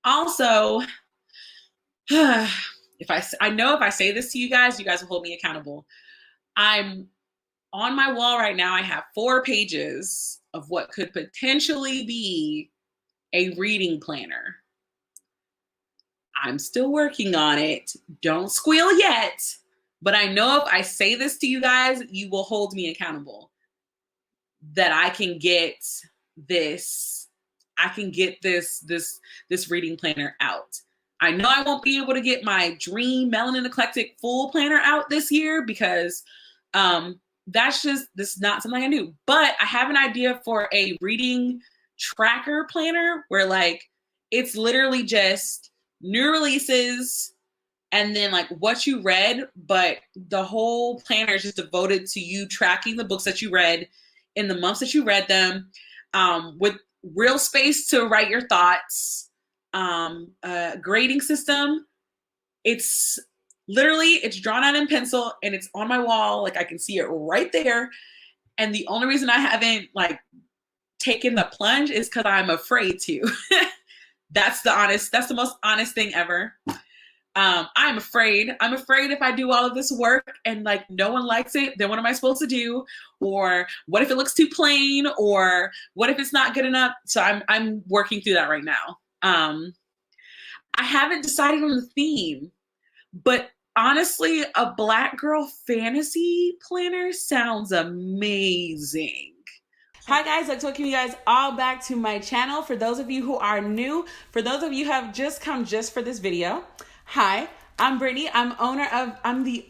Also, I know if I say this to you guys will hold me accountable. I'm on my wall right now. I have 4 pages of what could potentially be a reading planner. I'm still working on it. Don't squeal yet. But I know if I say this to you guys, you will hold me accountable. That I can get this, this reading planner out. I know I won't be able to get my dream Melanin Eclectic full planner out this year because this is not something I do. But I have an idea for a reading tracker planner where like it's literally just new releases and then like what you read, but the whole planner is just devoted to you tracking the books that you read in the months that you read them, with real space to write your thoughts, grading system. It's drawn out in pencil and it's on my wall. Like I can see it right there. And the only reason I haven't like taken the plunge is because I'm afraid to. That's the most honest thing ever. I'm afraid if I do all of this work and like no one likes it, then what am I supposed to do? Or what if it looks too plain? Or what if it's not good enough? So I'm working through that right now. I haven't decided on the theme, but honestly, a Black girl fantasy planner sounds amazing. Hi guys, I'd like to welcome you guys all back to my channel. For those of you who are new, for those of you who have just come just for this video, hi, I'm Brittany. I'm the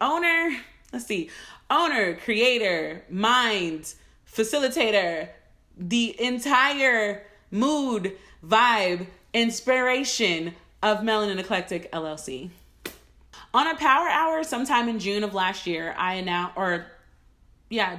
owner, creator, mind, facilitator, the entire mood, vibe, inspiration of Melanin Eclectic LLC. On a power hour sometime in June of last year,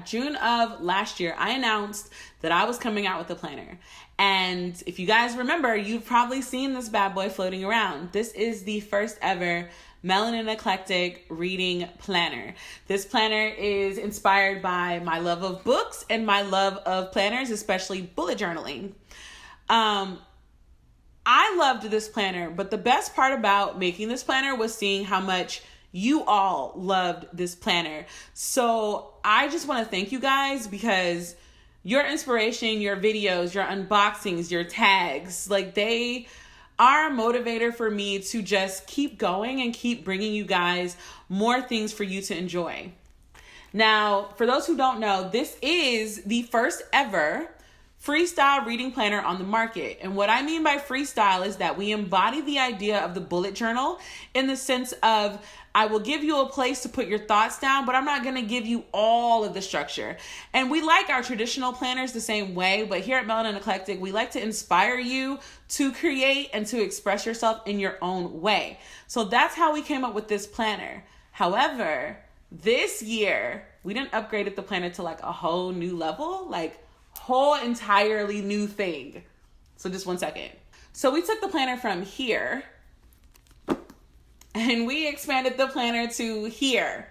June of last year, I announced that I was coming out with a planner. And if you guys remember, you've probably seen this bad boy floating around. This is the first ever Melanin Eclectic reading planner. This planner is inspired by my love of books and my love of planners, especially bullet journaling. I loved this planner, but the best part about making this planner was seeing how much you all loved this planner. So I just want to thank you guys because your inspiration, your videos, your unboxings, your tags, like they are a motivator for me to just keep going and keep bringing you guys more things for you to enjoy. Now, for those who don't know, this is the first ever freestyle reading planner on the market. And what I mean by freestyle is that we embody the idea of the bullet journal in the sense of I will give you a place to put your thoughts down, but I'm not going to give you all of the structure. And we like our traditional planners the same way, but here at Melanin Eclectic, we like to inspire you to create and to express yourself in your own way. So that's how we came up with this planner. However, this year, we didn't upgrade the planner to like a whole new level, like whole entirely new thing. So just one second. So we took the planner from here and we expanded the planner to here.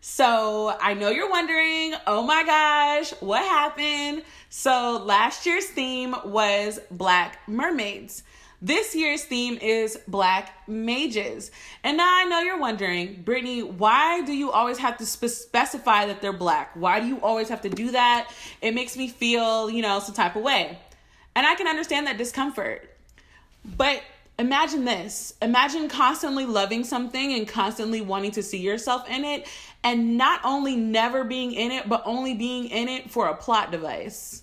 So I know you're wondering, oh my gosh, what happened? So last year's theme was Black mermaids. This year's theme is Black mages. And now I know you're wondering, Brittany, why do you always have to specify that they're Black? Why do you always have to do that? It makes me feel, some type of way. And I can understand that discomfort. But imagine this. Imagine constantly loving something and constantly wanting to see yourself in it, and not only never being in it, but only being in it for a plot device.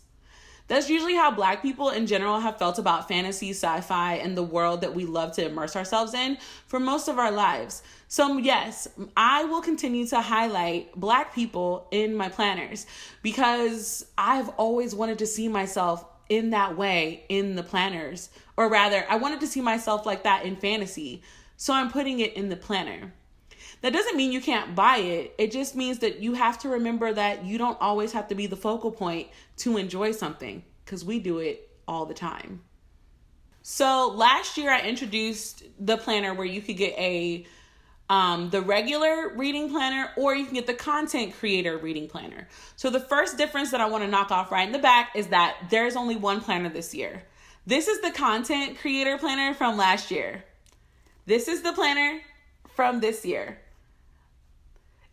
That's usually how Black people in general have felt about fantasy, sci-fi, and the world that we love to immerse ourselves in for most of our lives. So yes, I will continue to highlight Black people in my planners because I've always wanted to see myself in that way in the planners. Or rather, I wanted to see myself like that in fantasy. So I'm putting it in the planner. That doesn't mean you can't buy it. It just means that you have to remember that you don't always have to be the focal point to enjoy something, because we do it all the time. So last year I introduced the planner where you could get the regular reading planner, or you can get the content creator reading planner. So the first difference that I want to knock off right in the back is that there's only one planner this year. This is the content creator planner from last year. This is the planner from this year.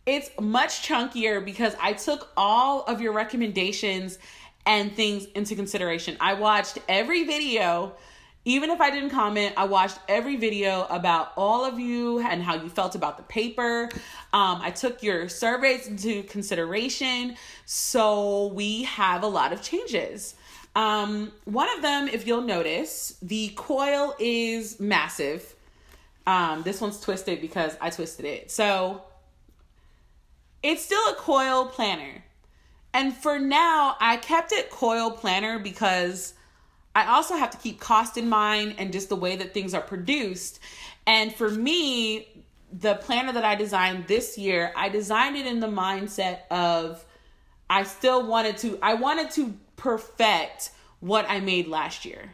It's much chunkier because I took all of your recommendations and things into consideration. I watched every video. Even if I didn't comment, I watched every video about all of you and how you felt about the paper. I took your surveys into consideration. So we have a lot of changes. One of them, if you'll notice, the coil is massive. This one's twisted because I twisted it. So it's still a coil planner. And for now, I kept it coil planner because I also have to keep cost in mind and just the way that things are produced. And for me, the planner that I designed this year, I designed it in the mindset of I wanted to perfect what I made last year.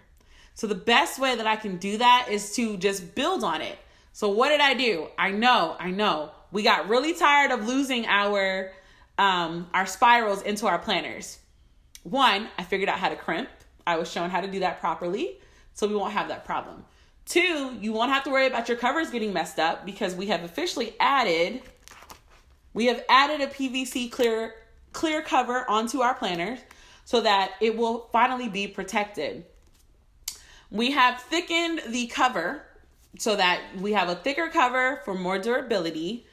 So the best way that I can do that is to just build on it. So what did I do? I know. We got really tired of losing our spirals into our planners. One, I figured out how to crimp. I was shown how to do that properly, so we won't have that problem. Two, you won't have to worry about your covers getting messed up because we have officially added a PVC clear cover onto our planners so that it will finally be protected. We have thickened the cover so that we have a thicker cover for more durability.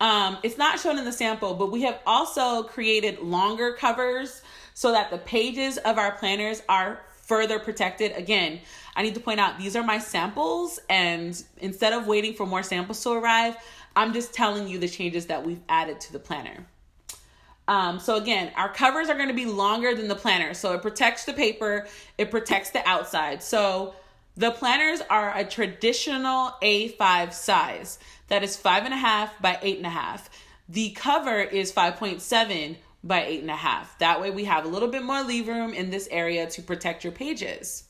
It's not shown in the sample, but we have also created longer covers so that the pages of our planners are further protected. Again, I need to point out these are my samples, and instead of waiting for more samples to arrive, I'm just telling you the changes that we've added to the planner. So again, our covers are going to be longer than the planner. So it protects the paper, it protects the outside. So the planners are a traditional A5 size. That is 5.5 by 8.5. The cover is 5.7 by 8.5. That way we have a little bit more leave room in this area to protect your pages.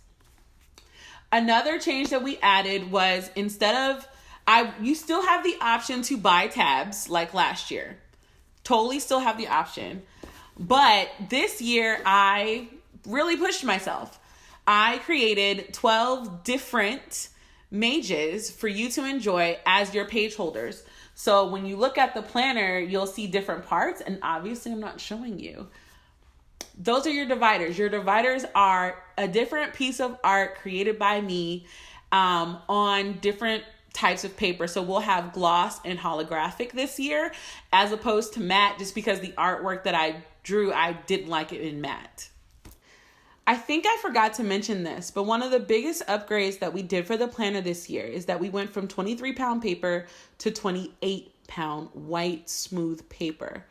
Another change that we added was you still have the option to buy tabs like last year. Totally still have the option. But this year I really pushed myself. I created 12 different mages for you to enjoy as your page holders. So when you look at the planner, you'll see different parts, and obviously I'm not showing you. Those are your dividers. Your dividers are a different piece of art created by me on different types of paper. So we'll have gloss and holographic this year as opposed to matte, just because the artwork that I drew, I didn't like it in matte. I think I forgot to mention this, but one of the biggest upgrades that we did for the planner this year is that we went from 23-pound paper to 28-pound white smooth paper.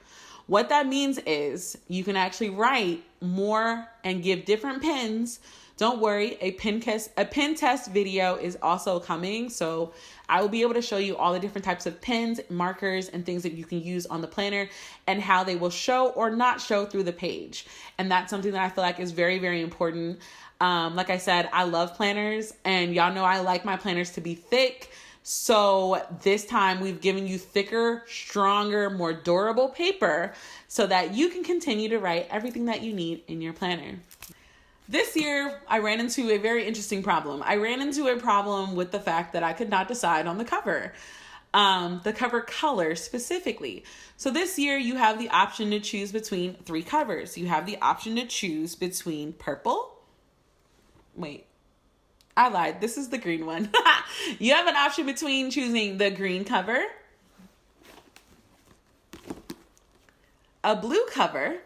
What that means is you can actually write more and give different pens. Don't worry, a pen test video is also coming. So I will be able to show you all the different types of pens, markers, and things that you can use on the planner and how they will show or not show through the page. And that's something that I feel like is very, very important. Like I said, I love planners, and y'all know I like my planners to be thick. So this time we've given you thicker, stronger, more durable paper so that you can continue to write everything that you need in your planner. This year, I ran into a very interesting problem. I ran into a problem with the fact that I could not decide on the cover color specifically. So this year, you have the option to choose between 3 covers. You have the option to choose between purple. Wait, I lied. This is the green one. You have an option between choosing the green cover, a blue cover,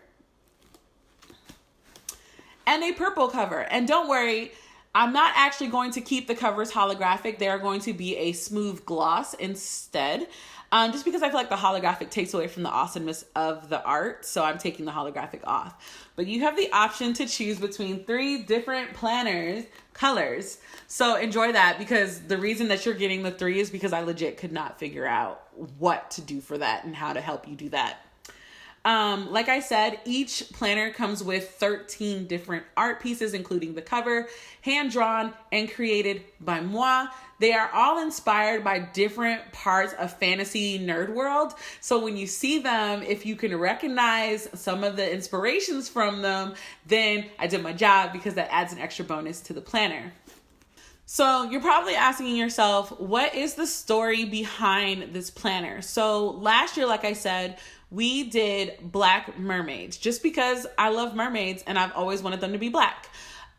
and a purple cover. And don't worry, I'm not actually going to keep the covers holographic. They are going to be a smooth gloss instead. Just because I feel like the holographic takes away from the awesomeness of the art. So I'm taking the holographic off. But you have the option to choose between 3 different planners colors. So enjoy that, because the reason that you're getting the 3 is because I legit could not figure out what to do for that and how to help you do that. Like I said, each planner comes with 13 different art pieces, including the cover, hand-drawn and created by moi. They are all inspired by different parts of fantasy nerd world. So when you see them, if you can recognize some of the inspirations from them, then I did my job, because that adds an extra bonus to the planner. So you're probably asking yourself, what is the story behind this planner? So last year, like I said, we did black mermaids, just because I love mermaids and I've always wanted them to be black.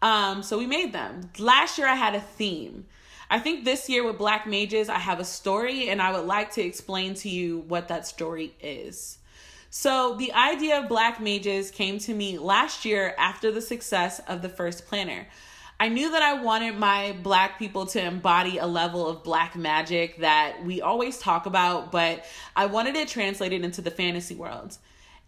So we made them. Last year I had a theme. I think this year with black mages, I have a story, and I would like to explain to you what that story is. So the idea of black mages came to me last year after the success of the first planner. I knew that I wanted my black people to embody a level of black magic that we always talk about, but I wanted it translated into the fantasy world.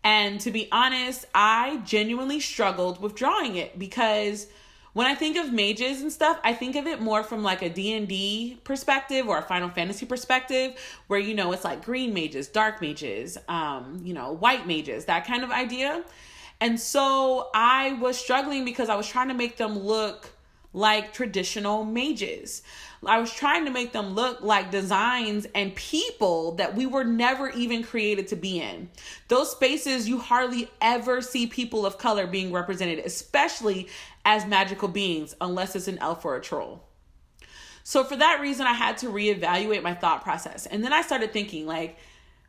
And to be honest, I genuinely struggled with drawing it, because when I think of mages and stuff, I think of it more from like a D&D perspective or a Final Fantasy perspective, where, you know, it's like green mages, dark mages, white mages, that kind of idea. And so I was struggling because I was trying to make them look like traditional mages. I was trying to make them look like designs and people that we were never even created to be in. Those spaces, you hardly ever see people of color being represented, especially as magical beings, unless it's an elf or a troll. So for that reason, I had to reevaluate my thought process. And then I started thinking, like,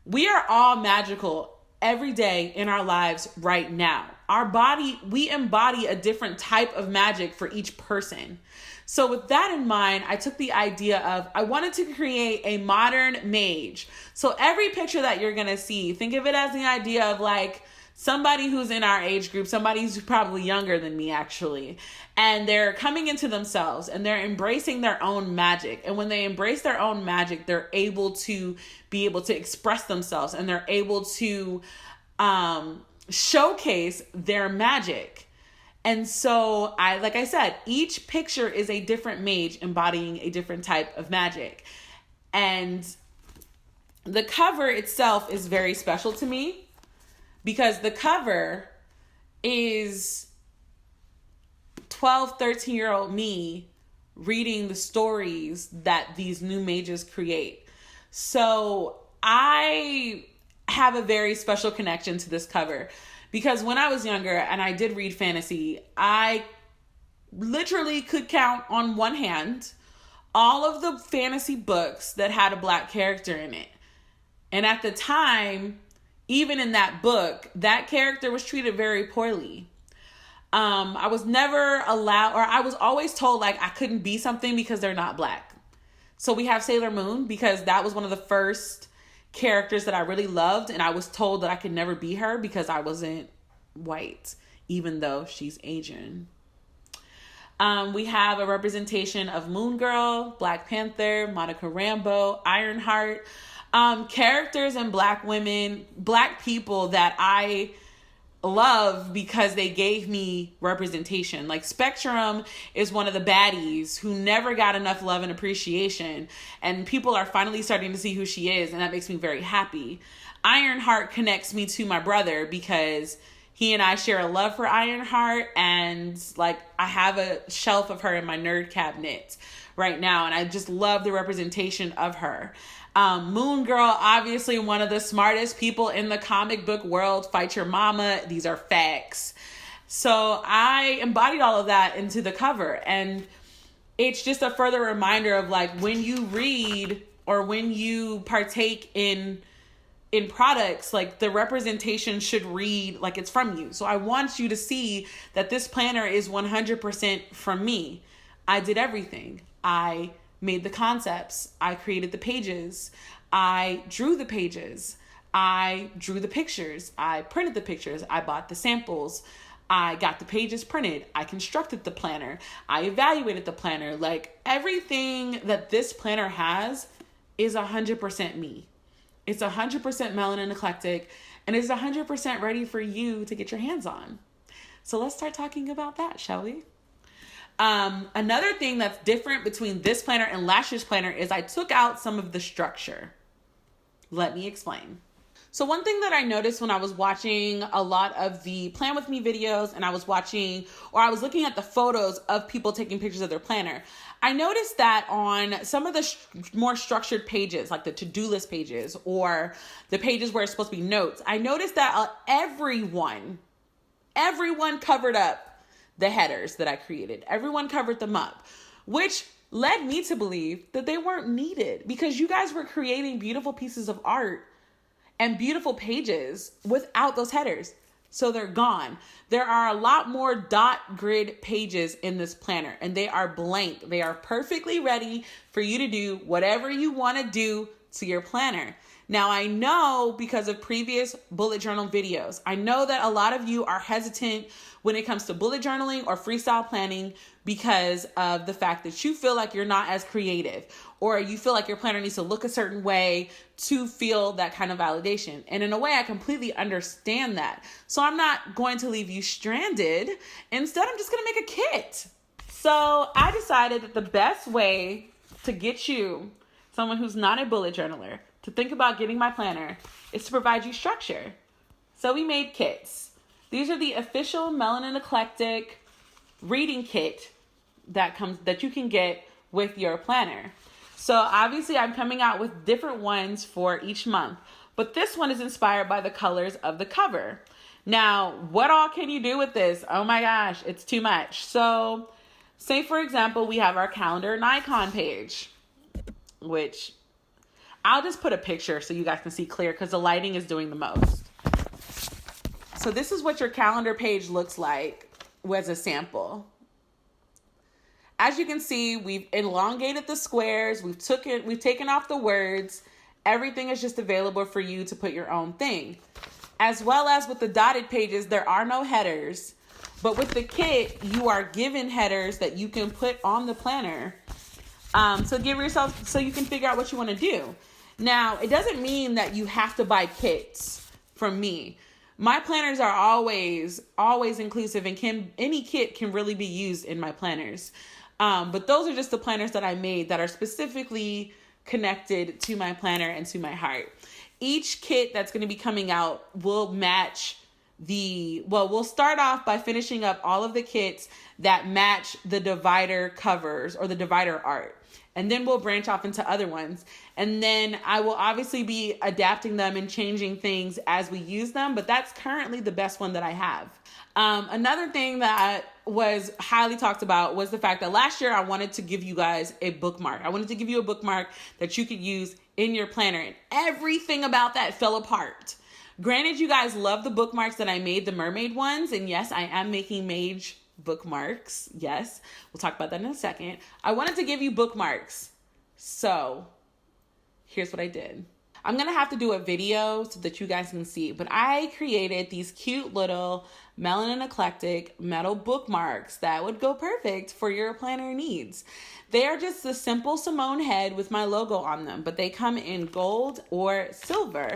we are all magical every day in our lives right now. Our body, we embody a different type of magic for each person. So with that in mind, I took the idea of, I wanted to create a modern mage. So every picture that you're going to see, think of it as the idea of like somebody who's in our age group, somebody who's probably younger than me actually, and they're coming into themselves and they're embracing their own magic. And when they embrace their own magic, they're able to be able to express themselves, and they're able to showcase their magic. And so like I said, each picture is a different mage embodying a different type of magic. And the cover itself is very special to me, because the cover is 12, 13-year-old me reading the stories that these new mages create. So I have a very special connection to this cover, because when I was younger and I did read fantasy, I literally could count on one hand all of the fantasy books that had a black character in it. And at the time, even in that book, that character was treated very poorly. I was never allowed, or I was always told like I couldn't be something because they're not black. So we have Sailor Moon, because that was one of the first characters that I really loved, and I was told that I could never be her because I wasn't white, even though she's Asian. We have a representation of Moon Girl, Black Panther, Monica Rambeau, Ironheart, characters and black women, black people that I love because they gave me representation. Like Spectrum is one of the baddies who never got enough love and appreciation, and people are finally starting to see who she is, and that makes me very happy. Ironheart connects me to my brother because he and I share a love for Ironheart, and like I have a shelf of her in my nerd cabinet right now, and I just love the representation of her. Moon Girl, obviously one of the smartest people in the comic book world. Fight your mama. These are facts. So I embodied all of that into the cover. And it's just a further reminder of like, when you read or when you partake in products, like the representation should read like it's from you. So I want you to see that this planner is 100% from me. I did everything. I made the concepts. I created the pages. I drew the pages. I drew the pictures. I printed the pictures. I bought the samples. I got the pages printed. I constructed the planner. I evaluated the planner. Like everything that this planner has is 100% me. It's 100% Melanin Eclectic, and it's 100% ready for you to get your hands on. So let's start talking about that, shall we? Another thing that's different between this planner and last year's planner is I took out some of the structure. Let me explain. So one thing that I noticed when I was watching a lot of the Plan With Me videos, and I was looking at the photos of people taking pictures of their planner, I noticed that on some of the more structured pages, like the to-do list pages or the pages where it's supposed to be notes, I noticed that everyone covered up the headers that I created. Everyone covered them up, which led me to believe that they weren't needed, because you guys were creating beautiful pieces of art and beautiful pages without those headers. So they're gone. There are a lot more dot grid pages in this planner, and they are blank. They are perfectly ready for you to do whatever you want to do to your planner. Now, I know because of previous bullet journal videos, I know that a lot of you are hesitant when it comes to bullet journaling or freestyle planning because of the fact that you feel like you're not as creative, or you feel like your planner needs to look a certain way to feel that kind of validation. And in a way, I completely understand that. So I'm not going to leave you stranded. Instead, I'm just going to make a kit. So I decided that the best way to get you, someone who's not a bullet journaler, to think about getting my planner is to provide you structure. So we made kits. These are the official Melanin Eclectic reading kit that you can get with your planner. So obviously I'm coming out with different ones for each month, but this one is inspired by the colors of the cover. Now, what all can you do with this? Oh my gosh, it's too much. So say for example, we have our calendar and icon page, which I'll just put a picture so you guys can see clear because the lighting is doing the most. So this is what your calendar page looks like as a sample. As you can see, we've elongated the squares. We've taken off the words. Everything is just available for you to put your own thing. As well as with the dotted pages, there are no headers. But with the kit, you are given headers that you can put on the planner. So you can figure out what you want to do. Now, it doesn't mean that you have to buy kits from me. My planners are always inclusive, and any kit can really be used in my planners. But those are just the planners that I made that are specifically connected to my planner and to my heart. Each kit that's going to be coming out will match we'll start off by finishing up all of the kits that match the divider covers or the divider art. And then we'll branch off into other ones. And then I will obviously be adapting them and changing things as we use them. But that's currently the best one that I have. Another thing that was highly talked about was the fact that last year I wanted to give you guys a bookmark. I wanted to give you a bookmark that you could use in your planner. And everything about that fell apart. Granted, you guys love the bookmarks that I made, the mermaid ones. And yes, I am making Mage bookmarks. Yes, we'll talk about that in a second. I wanted to give you bookmarks. So here's what I did. I'm going to have to do a video so that you guys can see, but I created these cute little Melanin Eclectic metal bookmarks that would go perfect for your planner needs. They are just a simple Simone head with my logo on them, but they come in gold or silver,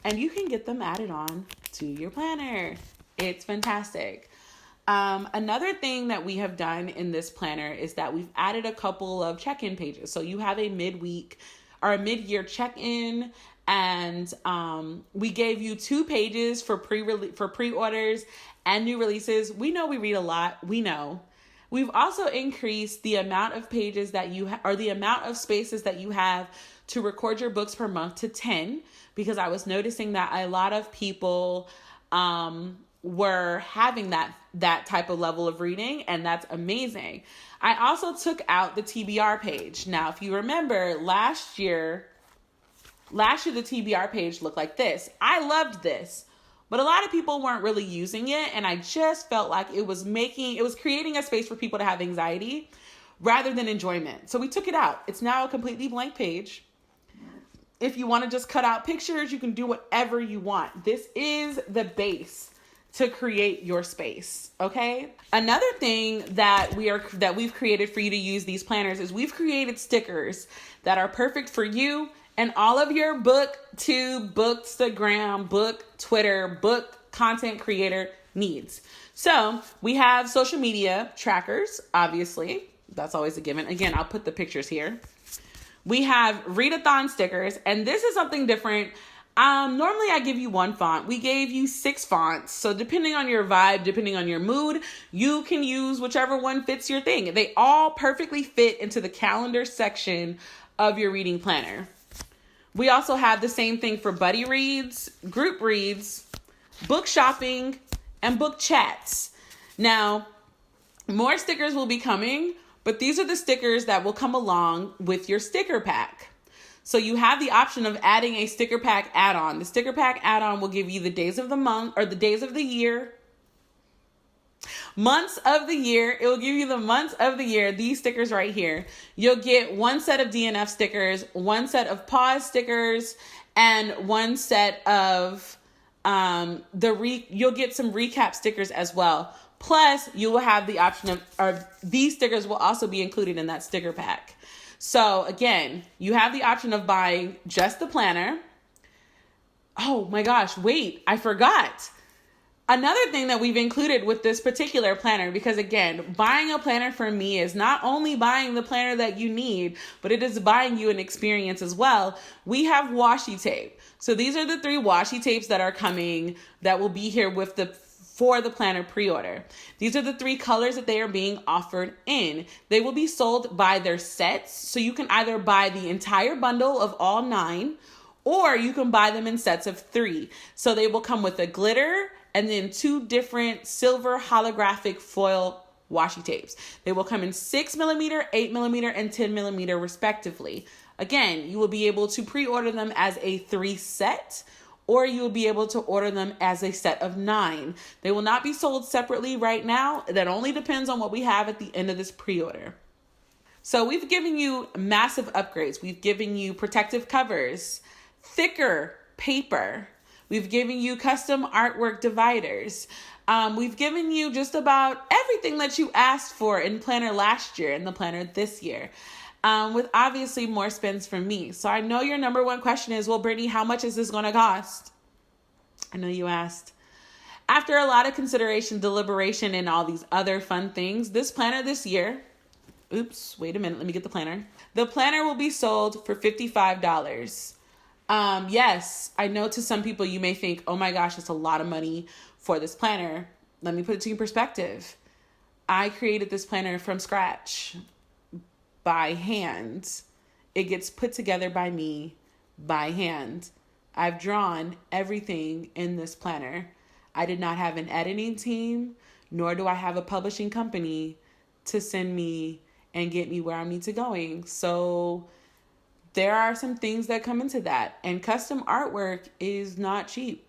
and you can get them added on to your planner. It's fantastic. Another thing that we have done in this planner is that we've added a couple of check-in pages. So you have a midweek or a mid-year check-in, and we gave you 2 pages for pre-orders and new releases. We know we read a lot. We know. We've also increased the amount of pages that you or the amount of spaces that you have to record your books per month to 10, because I was noticing that a lot of people were having that type of level of reading, and that's amazing. I also took out the TBR page. Now, if you remember last year the TBR page looked like this. I loved this, but a lot of people weren't really using it, and I just felt like it was creating a space for people to have anxiety rather than enjoyment. So we took it out. It's now a completely blank page. If you want to just cut out pictures, you can do whatever you want. This is the base to create your space, okay? Another thing that we've created for you to use these planners is we've created stickers that are perfect for you and all of your booktube, bookstagram, book Twitter, book content creator needs. So we have social media trackers, obviously. That's always a given. Again, I'll put the pictures here. We have readathon stickers, and this is something different. Normally I give you one font. We gave you 6 fonts. So depending on your vibe, depending on your mood, you can use whichever one fits your thing. They all perfectly fit into the calendar section of your reading planner. We also have the same thing for buddy reads, group reads, book shopping, and book chats. Now, more stickers will be coming, but these are the stickers that will come along with your sticker pack. So you have the option of adding a sticker pack add-on. The sticker pack add-on will give you the days of the month or the days of the year, months of the year. It will give you the months of the year. These stickers right here. You'll get one set of DNF stickers, one set of pause stickers, and one set of you'll get some recap stickers as well. Plus, you will have the option of these stickers will also be included in that sticker pack. So again, you have the option of buying just the planner. Oh my gosh, wait, I forgot. Another thing that we've included with this particular planner, because again, buying a planner for me is not only buying the planner that you need, but it is buying you an experience as well. We have washi tape. So these are the 3 washi tapes that are coming that will be here with for the planner pre-order. These are the 3 colors that they are being offered in. They will be sold by their sets. So you can either buy the entire bundle of all 9, or you can buy them in sets of 3. So they will come with a glitter and then 2 different silver holographic foil washi tapes. They will come in 6mm, 8mm, and 10mm respectively. Again, you will be able to pre-order them as a 3 set, or you will be able to order them as a set of 9. They will not be sold separately right now. That only depends on what we have at the end of this pre-order. So we've given you massive upgrades. We've given you protective covers, thicker paper. We've given you custom artwork dividers. We've given you just about everything that you asked for in planner last year and the planner this year. With obviously more spends from me. So I know your number one question is, well, Brittany, how much is this going to cost? I know you asked. After a lot of consideration, deliberation, and all these other fun things, this planner this year, wait a minute, let me get the planner. The planner will be sold for $55. Yes, I know to some people you may think, oh my gosh, it's a lot of money for this planner. Let me put it to you in perspective. I created this planner from scratch. By hand. It gets put together by me by hand. I've drawn everything in this planner. I did not have an editing team, nor do I have a publishing company to send me and get me where I need to going. So there are some things that come into that. And custom artwork is not cheap.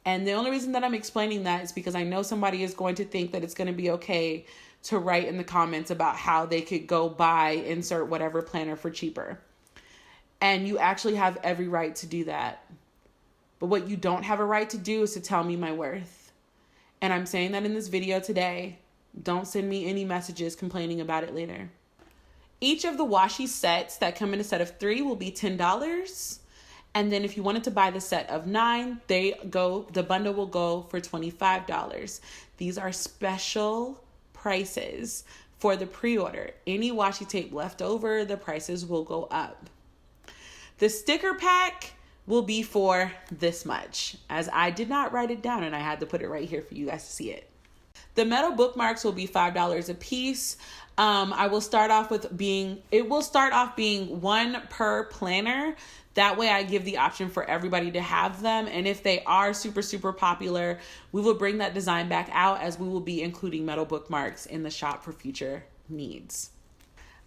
And the only reason that I'm explaining that is because I know somebody is going to think that it's going to be okay to write in the comments about how they could go buy, insert whatever planner for cheaper. And you actually have every right to do that. But what you don't have a right to do is to tell me my worth. And I'm saying that in this video today. Don't send me any messages complaining about it later. Each of the washi sets that come in a set of 3 will be $10. And then if you wanted to buy the set of 9, the bundle will go for $25. These are special prices for the pre-order. Any washi tape left over, the prices will go up. The sticker pack will be for this much, as I did not write it down and I had to put it right here for you guys to see it. The metal bookmarks will be $5 a piece. It will start off being 1 per planner. That way I give the option for everybody to have them. And if they are super, super popular, we will bring that design back out, as we will be including metal bookmarks in the shop for future needs.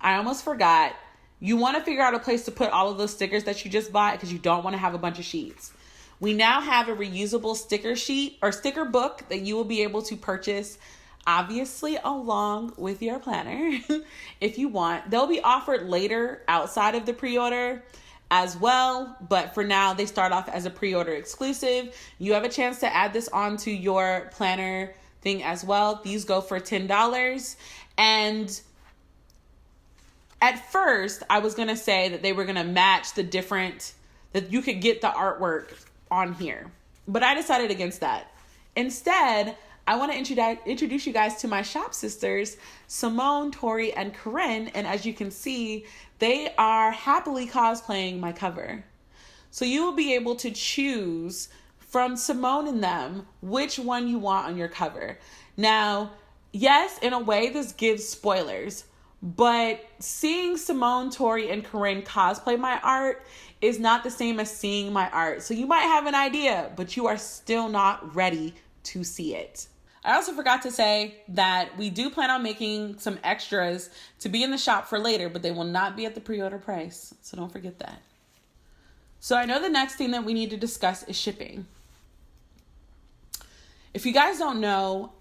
I almost forgot. You want to figure out a place to put all of those stickers that you just bought, because you don't want to have a bunch of sheets. We now have a reusable sticker sheet or sticker book that you will be able to purchase, obviously along with your planner if you want. They'll be offered later outside of the pre-order as well, but for now they start off as a pre-order exclusive. You have a chance to add this onto your planner thing as well. These go for $10. And at first I was gonna say that they were gonna match that you could get the artwork on here, but I decided against that. Instead, I want to introduce you guys to my shop sisters, Simone, Tori, and Corinne. And as you can see, they are happily cosplaying my cover. So you will be able to choose from Simone and them which one you want on your cover. Now, yes, in a way, this gives spoilers, but seeing Simone, Tori, and Corinne cosplay my art is not the same as seeing my art. So you might have an idea, but you are still not ready to see it. I also forgot to say that we do plan on making some extras to be in the shop for later, but they will not be at the pre-order price. So don't forget that. So I know the next thing that we need to discuss is shipping. If you guys don't know,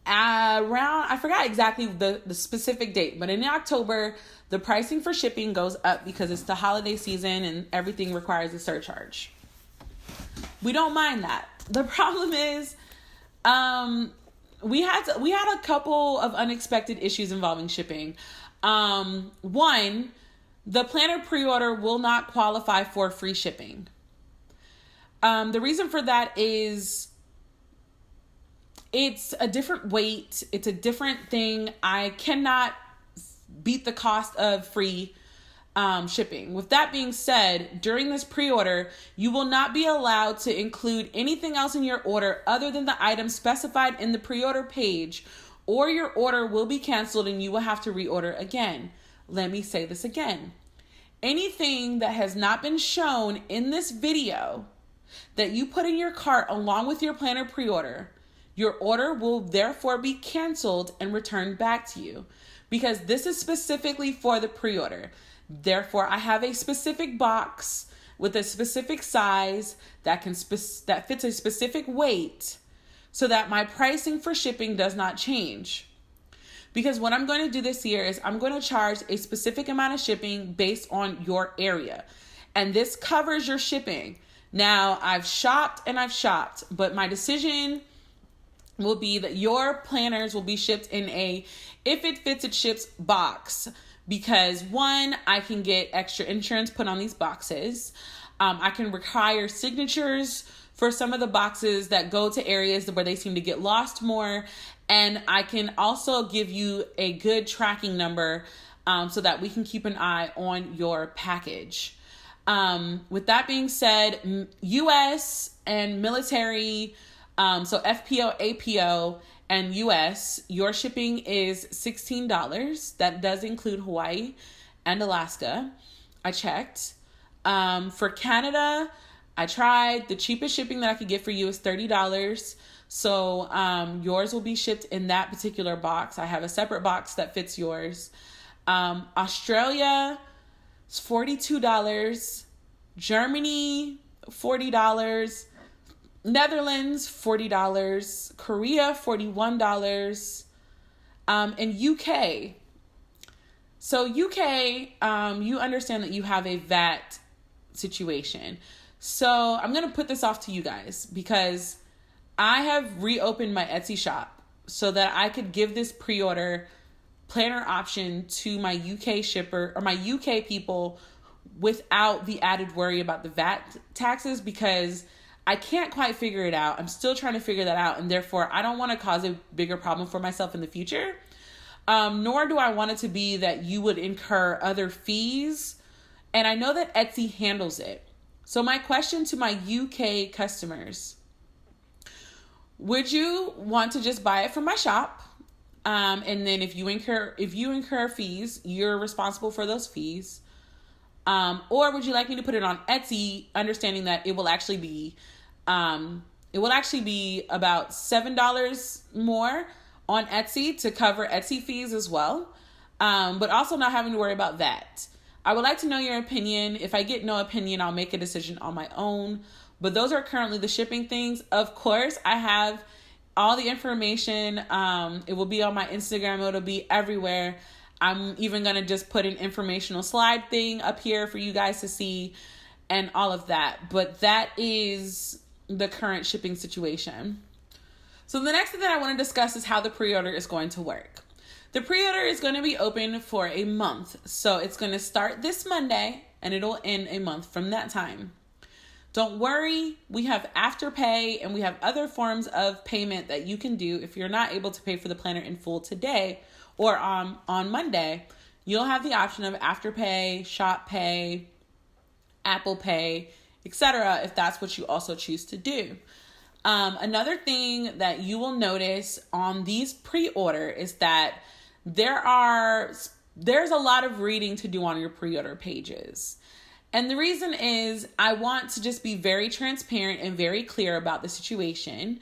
I forgot exactly the specific date, but in October, the pricing for shipping goes up because it's the holiday season and everything requires a surcharge. We don't mind that. The problem is, we had a couple of unexpected issues involving shipping. One, the planner pre-order will not qualify for free shipping. The reason for that is it's a different weight. It's a different thing. I cannot beat the cost of free shipping. With that being said, during this pre-order, you will not be allowed to include anything else in your order other than the item specified in the pre-order page, or your order will be canceled and you will have to reorder again. Let me say this again. Anything that has not been shown in this video that you put in your cart along with your planner pre-order, your order will therefore be canceled and returned back to you, because this is specifically for the pre-order. Therefore, I have a specific box with a specific size that fits a specific weight so that my pricing for shipping does not change. Because what I'm going to do this year is I'm going to charge a specific amount of shipping based on your area. And this covers your shipping. Now, I've shopped, but my decision will be that your planners will be shipped in a if it fits it ships box, because one, I can get extra insurance put on these boxes. I can require signatures for some of the boxes that go to areas where they seem to get lost more, and I can also give you a good tracking number so that we can keep an eye on your package. With that being said, US and military, so FPO, APO, and US, your shipping is $16. That does include Hawaii and Alaska. I checked. For Canada, I tried. The cheapest shipping that I could get for you is $30. So yours will be shipped in that particular box. I have a separate box that fits yours. Australia is $42. Germany, $40. Netherlands, $40, Korea, $41, and UK. So UK, you understand that you have a VAT situation. So I'm going to put this off to you guys because I have reopened my Etsy shop so that I could give this pre-order planner option to my UK shipper or my UK people without the added worry about the VAT taxes, because I can't quite figure it out. I'm still trying to figure that out, and therefore I don't want to cause a bigger problem for myself in the future. Nor do I want it to be that you would incur other fees. And I know that Etsy handles it. So my question to my UK customers, would you want to just buy it from my shop? And then if you incur fees, you're responsible for those fees. Or would you like me to put it on Etsy, understanding that it will actually be about $7 more on Etsy to cover Etsy fees as well, but also not having to worry about that. I would like to know your opinion. If I get no opinion, I'll make a decision on my own. But those are currently the shipping things. Of course, I have all the information. It will be on my Instagram. It'll be everywhere. I'm even going to just put an informational slide thing up here for you guys to see and all of that. But that is the current shipping situation. So the next thing that I want to discuss is how the pre-order is going to work. The pre-order is going to be open for a month. So it's going to start this Monday and it'll end a month from that time. Don't worry, we have Afterpay and we have other forms of payment that you can do if you're not able to pay for the planner in full today or on Monday. You'll have the option of Afterpay, Shop Pay, Apple Pay. etc., if that's what you also choose to do. Another thing that you will notice on these pre-order is that there's a lot of reading to do on your pre-order pages. And the reason is I want to just be very transparent and very clear about the situation,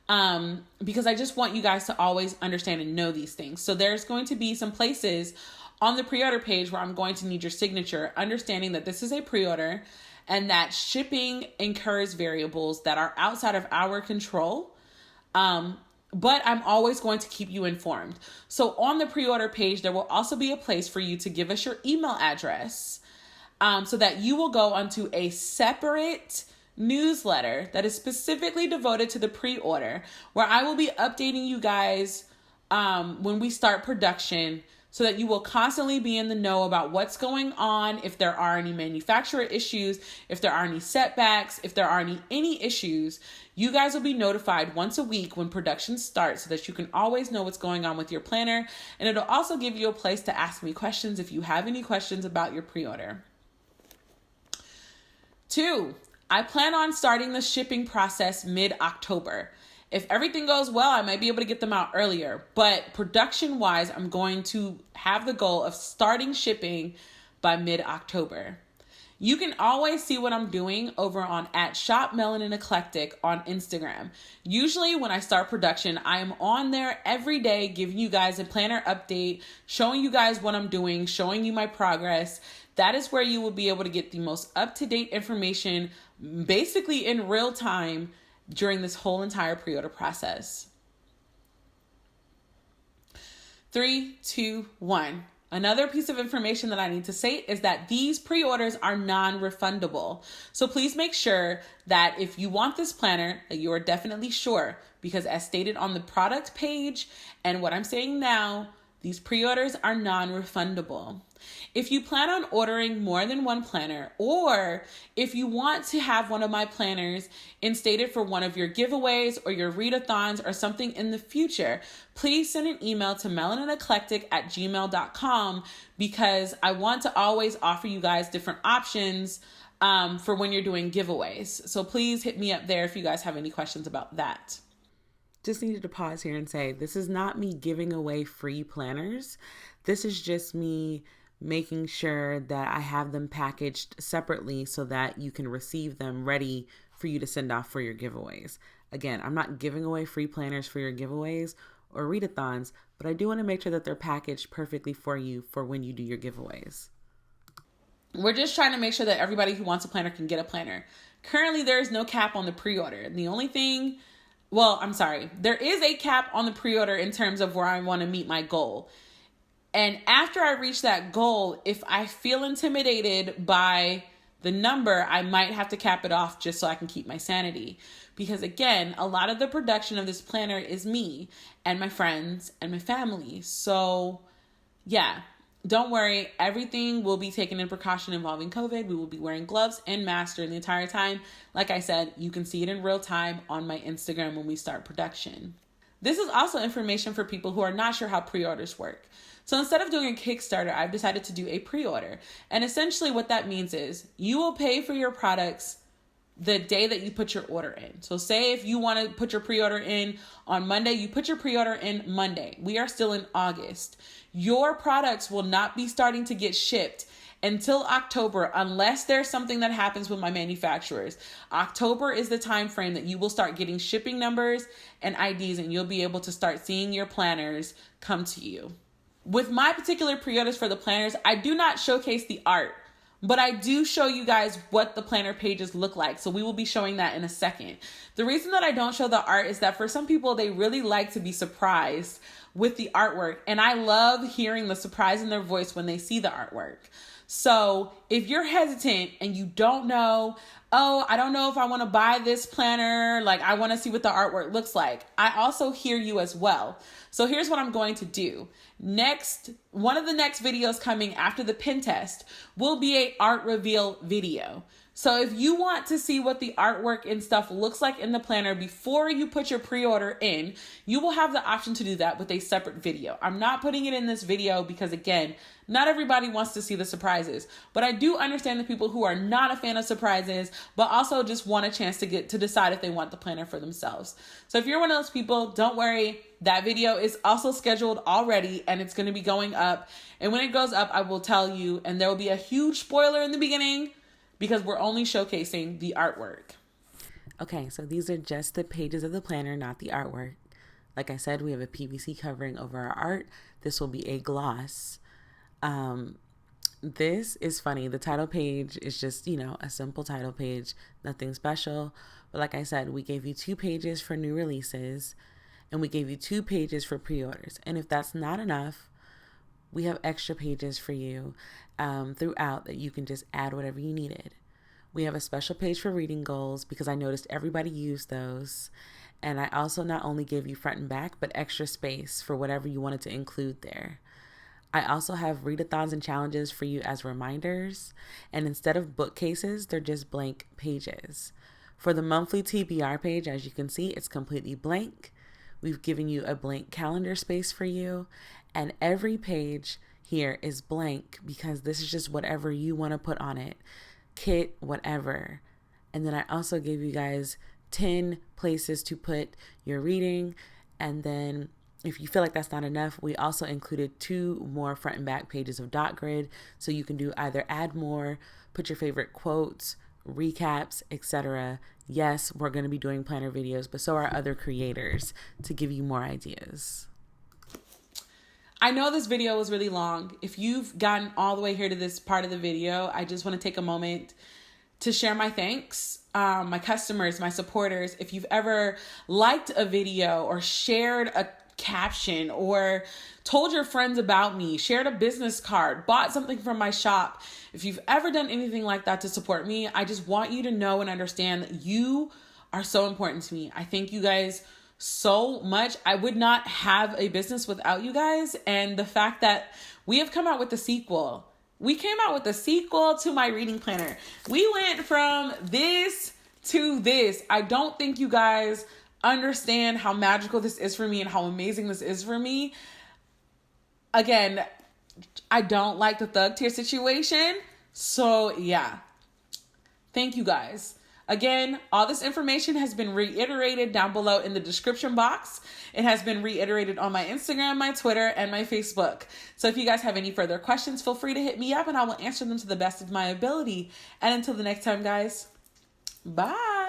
because I just want you guys to always understand and know these things. So there's going to be some places on the pre-order page where I'm going to need your signature, understanding that this is a pre-order and that shipping incurs variables that are outside of our control. But I'm always going to keep you informed. So on the pre-order page, there will also be a place for you to give us your email address, so that you will go onto a separate newsletter that is specifically devoted to the pre-order, where I will be updating you guys when we start production, so that you will constantly be in the know about what's going on, if there are any manufacturer issues, if there are any setbacks, if there are any issues. You guys will be notified once a week when production starts, so that you can always know what's going on with your planner. And it'll also give you a place to ask me questions if you have any questions about your pre-order. 2, I plan on starting the shipping process mid-October. If everything goes well, I might be able to get them out earlier. But production-wise, I'm going to have the goal of starting shipping by mid-October. You can always see what I'm doing over on @shopmelanineclectic on Instagram. Usually when I start production, I am on there every day giving you guys a planner update, showing you guys what I'm doing, showing you my progress. That is where you will be able to get the most up-to-date information, basically in real time, during this whole entire pre-order process. 3, 2, 1. Another piece of information that I need to say is that these pre-orders are non-refundable. So please make sure that if you want this planner, that you are definitely sure, because as stated on the product page and what I'm saying now, these pre-orders are non-refundable. If you plan on ordering more than one planner, or if you want to have one of my planners instated for one of your giveaways or your readathons or something in the future, please send an email to melanineclectic@gmail.com, because I want to always offer you guys different options for when you're doing giveaways. So please hit me up there if you guys have any questions about that. Just needed to pause here and say, this is not me giving away free planners. This is just me making sure that I have them packaged separately so that you can receive them ready for you to send off for your giveaways. Again, I'm not giving away free planners for your giveaways or readathons, but I do want to make sure that they're packaged perfectly for you for when you do your giveaways. We're just trying to make sure that everybody who wants a planner can get a planner. Currently, there is no cap on the pre-order. The only thing, there is a cap on the pre-order in terms of where I want to meet my goal. And after I reach that goal, if I feel intimidated by the number, I might have to cap it off just so I can keep my sanity. Because again, a lot of the production of this planner is me and my friends and my family. So yeah, don't worry. Everything will be taken in precaution involving COVID. We will be wearing gloves and masks during the entire time. Like I said, you can see it in real time on my Instagram when we start production. This is also information for people who are not sure how pre-orders work. So instead of doing a Kickstarter, I've decided to do a pre-order. And essentially what that means is you will pay for your products the day that you put your order in. So say if you want to put your pre-order in on Monday, you put your pre-order in Monday. We are still in August. Your products will not be starting to get shipped until October, unless there's something that happens with my manufacturers. October is the time frame that you will start getting shipping numbers and IDs, and you'll be able to start seeing your planners come to you. With my particular pre-orders for the planners, I do not showcase the art, but I do show you guys what the planner pages look like. So we will be showing that in a second. The reason that I don't show the art is that for some people, they really like to be surprised with the artwork. And I love hearing the surprise in their voice when they see the artwork. So if you're hesitant and you don't know, I don't know if I want to buy this planner, like I want to see what the artwork looks like, I also hear you as well. So here's what I'm going to do. One of the next videos coming after the pin test will be a art reveal video. So if you want to see what the artwork and stuff looks like in the planner before you put your pre-order in, you will have the option to do that with a separate video. I'm not putting it in this video because, again, not everybody wants to see the surprises. But I do understand the people who are not a fan of surprises, but also just want a chance to get to decide if they want the planner for themselves. So if you're one of those people, don't worry. That video is also scheduled already, and it's going to be going up. And when it goes up, I will tell you, and there will be a huge spoiler in the beginning, because we're only showcasing the artwork. Okay, so these are just the pages of the planner, not the artwork. Like I said, we have a PVC covering over our art. This will be a gloss. This is funny. The title page is just, a simple title page, nothing special. But like I said, we gave you 2 pages for new releases, and we gave you 2 pages for pre-orders. And if that's not enough, we have extra pages for you throughout that you can just add whatever you needed. We have a special page for reading goals because I noticed everybody used those. And I also not only gave you front and back, but extra space for whatever you wanted to include there. I also have readathons and challenges for you as reminders. And instead of bookcases, they're just blank pages. For the monthly TBR page, as you can see, it's completely blank. We've given you a blank calendar space for you. And every page here is blank because this is just whatever you want to put on it. Kit, whatever. And then I also gave you guys 10 places to put your reading. And then if you feel like that's not enough, we also included 2 more front and back pages of dot grid. So you can do either add more, put your favorite quotes, recaps, etc. Yes, we're going to be doing planner videos, but so are other creators to give you more ideas. I know this video was really long. If you've gotten all the way here to this part of the video, I just want to take a moment to share my thanks, my customers, my supporters. If you've ever liked a video or shared a caption or told your friends about me, shared a business card, bought something from my shop, if you've ever done anything like that to support me, I just want you to know and understand that you are so important to me. I thank you guys so much. I would not have a business without you guys. And the fact that we have come out with a sequel. We came out with a sequel to my reading planner. We went from this to this. I don't think you guys understand how magical this is for me and how amazing this is for me. Again, I don't like the thug tier situation. So yeah, thank you guys. Again, all this information has been reiterated down below in the description box. It has been reiterated on my Instagram, my Twitter, and my Facebook. So if you guys have any further questions, feel free to hit me up and I will answer them to the best of my ability. And until the next time, guys, bye.